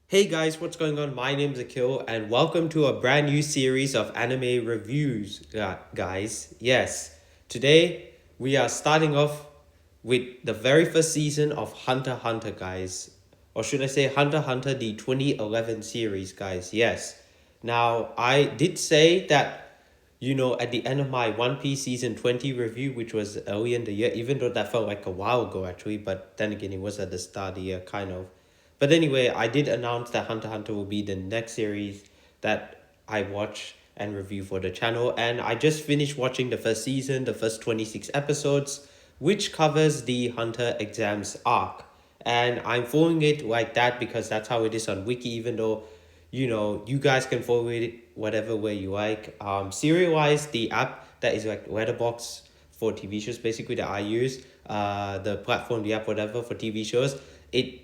Hey guys, what's going on? My name's Akil, and welcome to a brand new series of anime reviews, guys. Yes, today we are starting off with the very first season of Hunter x Hunter, guys. Or should I say Hunter x Hunter, the 2011 series, guys. Yes. Now, I did say that, at the end of my One Piece Season 20 review, which was early in the year, even though that felt like a while ago actually, but then again, it was at the start of the year, kind of. But anyway, I did announce that Hunter x Hunter will be the next series that I watch and review for the channel. And I just finished watching the first season, the first 26 episodes, which covers the Hunter exams arc. And I'm following it like that because that's how it is on Wiki, even though, you guys can follow it whatever way you like. Serialize, the app that is like Letterbox for TV shows, basically that I use, the platform, the app, whatever for TV shows, it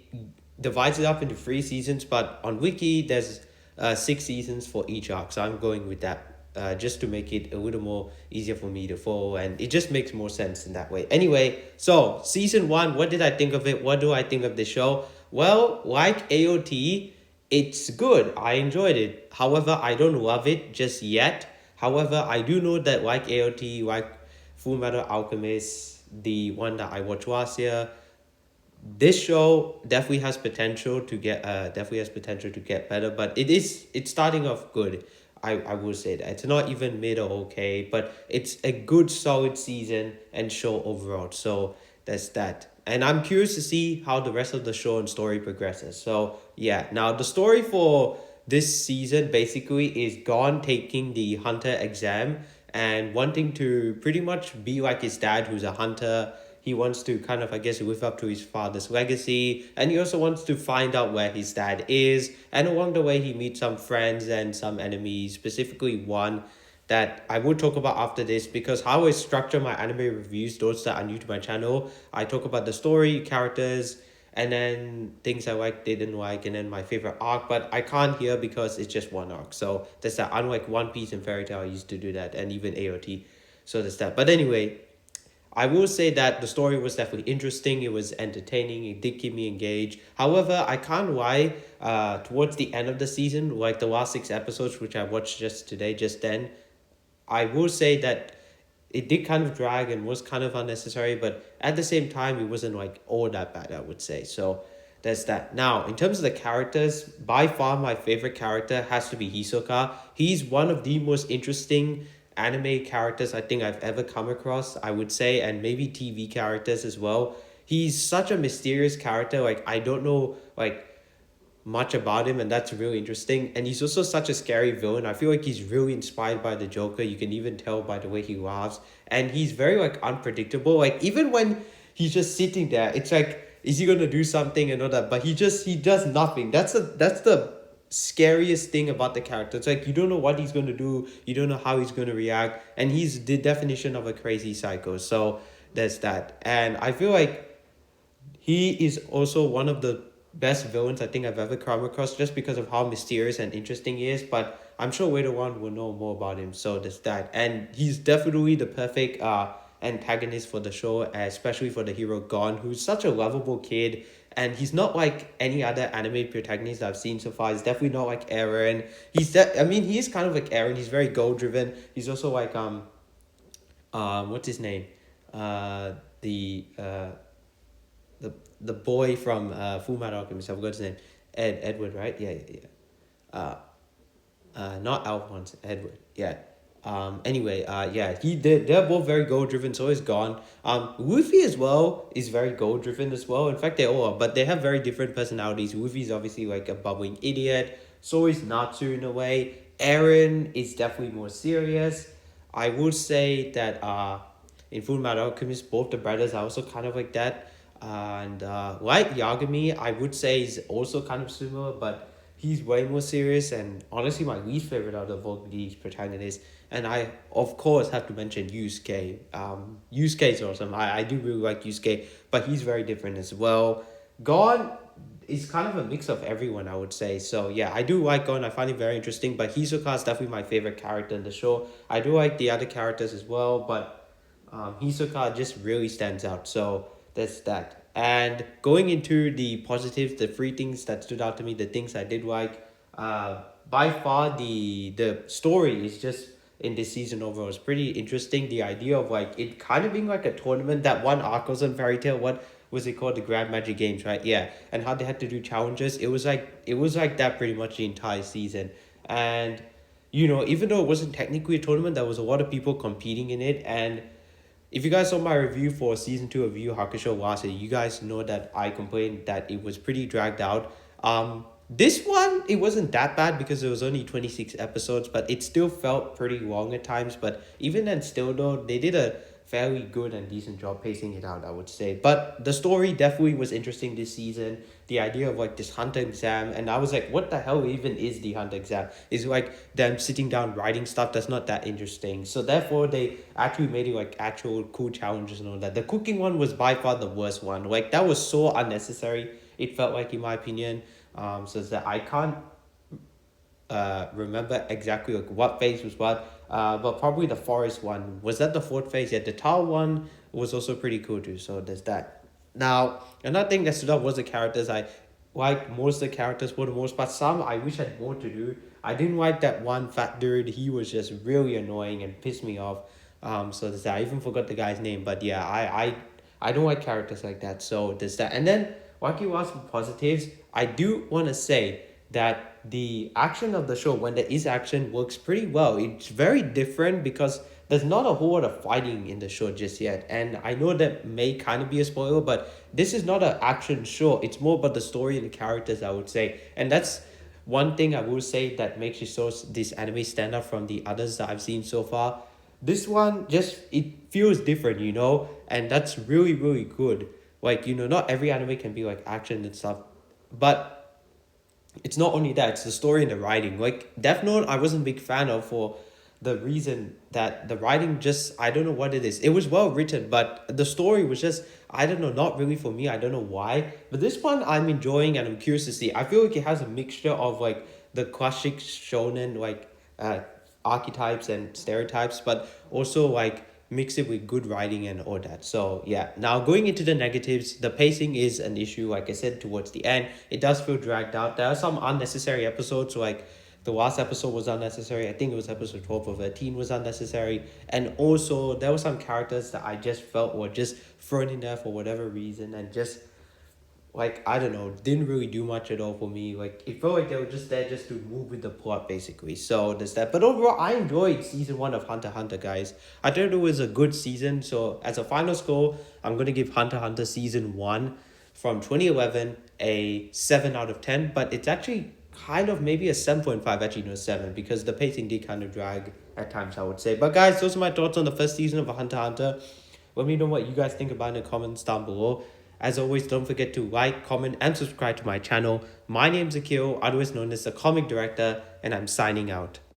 divides it up into 3 seasons, but on Wiki there's 6 seasons for each arc. So I'm going with that. Just to make it a little more easier for me to follow, and it just makes more sense in that way. Anyway, so season one, what did I think of it? What do I think of the show? Well, like AOT, it's good. I enjoyed it. However, I don't love it just yet. However, I do know that like AOT, like Full Metal Alchemist, the one that I watched last year, this show definitely has potential to get better, but it's starting off good. I will say that it's not even mid or okay, but it's a good solid season and show overall. So that's that. And I'm curious to see how the rest of the show and story progresses. So yeah, now the story for this season basically is Gon taking the hunter exam and wanting to pretty much be like his dad, who's a hunter. He wants to kind of, I guess, live up to his father's legacy, and he also wants to find out where his dad is. And along the way, he meets some friends and some enemies, specifically one that I will talk about after this, because how I structure my anime reviews, those that are new to my channel, I talk about the story, characters, and then things I like, didn't like, and then my favorite arc. But I can't here because it's just one arc. So that's that. Unlike One Piece and Fairy Tail, I used to do that, and even AOT. So that's that. But anyway, I will say that the story was definitely interesting. It was entertaining. It did keep me engaged. However, I can't lie. Towards the end of the season, like the last 6 episodes, which I watched just today, just then, I will say that it did kind of drag and was kind of unnecessary. But at the same time, it wasn't like all that bad, I would say. So there's that. Now, in terms of the characters, by far my favorite character has to be Hisoka. He's one of the most interesting anime characters I think I've ever come across, I would say, and maybe TV characters as well. He's such a mysterious character. Like, I don't know, like, much about him, and that's really interesting. And he's also such a scary villain. I feel like he's really inspired by the Joker. You can even tell by the way he laughs, and he's very like unpredictable. Like even when he's just sitting there, it's like, is he gonna do something and all that? But he does nothing. That's the scariest thing about the character. It's like you don't know what he's gonna do. You don't know how he's gonna react, and he's the definition of a crazy psycho. So there's that, and I feel like he is also one of the best villains I think I've ever come across, just because of how mysterious and interesting he is. But I'm sure later on we'll know more about him. So there's that. And he's definitely the perfect antagonist for the show, especially for the hero Gon, who's such a lovable kid. And he's not like any other anime protagonist I've seen so far. He's definitely not like Eren. I mean, he is kind of like Eren. He's very goal driven. He's also like what's his name? The the the boy from Full Metal Alchemist. I forgot his name. Edward, right? Yeah, yeah, yeah. Uh, Not Alphonse. Edward. Yeah. Anyway. Yeah. They're both very goal driven. So is Gon. Luffy as well is very goal driven as well. In fact, they all are, but they have very different personalities. Luffy's obviously like a bubbling idiot. So is Natsu in a way. Eren is definitely more serious. I would say that in Full Metal Alchemist, both the brothers are also kind of like that. And like Yagami, I would say is also kind of similar, but he's way more serious and honestly my least favorite out of all these protagonists. And I, of course, have to mention Yusuke. Yusuke is awesome. I do really like Yusuke, but he's very different as well. Gon is kind of a mix of everyone, I would say. So yeah, I do like Gon. I find it very interesting, but Hisoka is definitely my favorite character in the show. I do like the other characters as well, but Hisoka just really stands out. So that's that. And going into the positives, the three things that stood out to me, the things I did like, by far the story is just in this season overall is pretty interesting. The idea of like it kind of being like a tournament, that one arc was on Fairy Tail. What was it called? The Grand Magic Games, right? Yeah, and how they had to do challenges. It was like that pretty much the entire season. And even though it wasn't technically a tournament, there was a lot of people competing in it. And if you guys saw my review for season 2 of Yu Yu Hakusho Wase, you guys know that I complained that it was pretty dragged out. This one, it wasn't that bad because it was only 26 episodes, but it still felt pretty long at times. But even then, still though, they did a fairly good and decent job pacing it out, I would say. But the story definitely was interesting this season. The idea of like this hunter exam, and I was like, what the hell even is the hunter exam? Is like them sitting down writing stuff that's not that interesting. So therefore, they actually made it like actual cool challenges and all that. The cooking one was by far the worst one. Like that was so unnecessary. It felt like, in my opinion. So it's that I can't remember exactly like what phase was what. But probably the forest one was that the fourth phase. Yeah, the tower one was also pretty cool too. So there's that. Now another thing that stood out was the characters. I like most of the characters for the most part. Some I wish had more to do. I didn't like that one fat dude. He was just really annoying and pissed me off. So there's that. I even forgot the guy's name. But yeah, I don't like characters like that. So there's that. And then while you ask for positives, I do want to say that the action of the show, when there is action, works pretty well. It's very different because there's not a whole lot of fighting in the show just yet. And I know that may kind of be a spoiler, but this is not an action show. It's more about the story and the characters, I would say. And that's one thing I will say that makes you so this anime stand out from the others that I've seen so far. This one just it feels different, and that's really really good. Like not every anime can be like action and stuff, but it's not only that, it's the story and the writing. Like Death Note, I wasn't a big fan of for the reason that the writing just I don't know what it is. It was well written, but the story was just I don't know, not really for me. I don't know why. But this one I'm enjoying and I'm curious to see. I feel like it has a mixture of like the classic shonen like archetypes and stereotypes, but also like mix it with good writing and all that. So yeah, now going into the negatives, the pacing is an issue. Like I said, towards the end, it does feel dragged out. There are some unnecessary episodes, like the last episode was unnecessary. I think it was episode 12 or 13 was unnecessary. And also there were some characters that I just felt were just thrown in there for whatever reason and just like I don't know, didn't really do much at all for me. Like it felt like they were just there just to move with the plot basically. So there's that. But overall, I enjoyed season 1 of Hunter x Hunter, guys. I thought it was a good season. So as a final score, I'm gonna give Hunter x Hunter season 1 from 2011 a 7 out of 10. But it's actually kind of maybe a 7.5, actually no 7, because the pacing did kind of drag at times, I would say. But guys, those are my thoughts on the first season of Hunter x Hunter. Let me know what you guys think about in the comments down below. As always, don't forget to like, comment, and subscribe to my channel. My name's Akil, otherwise known as the Comic Director, and I'm signing out.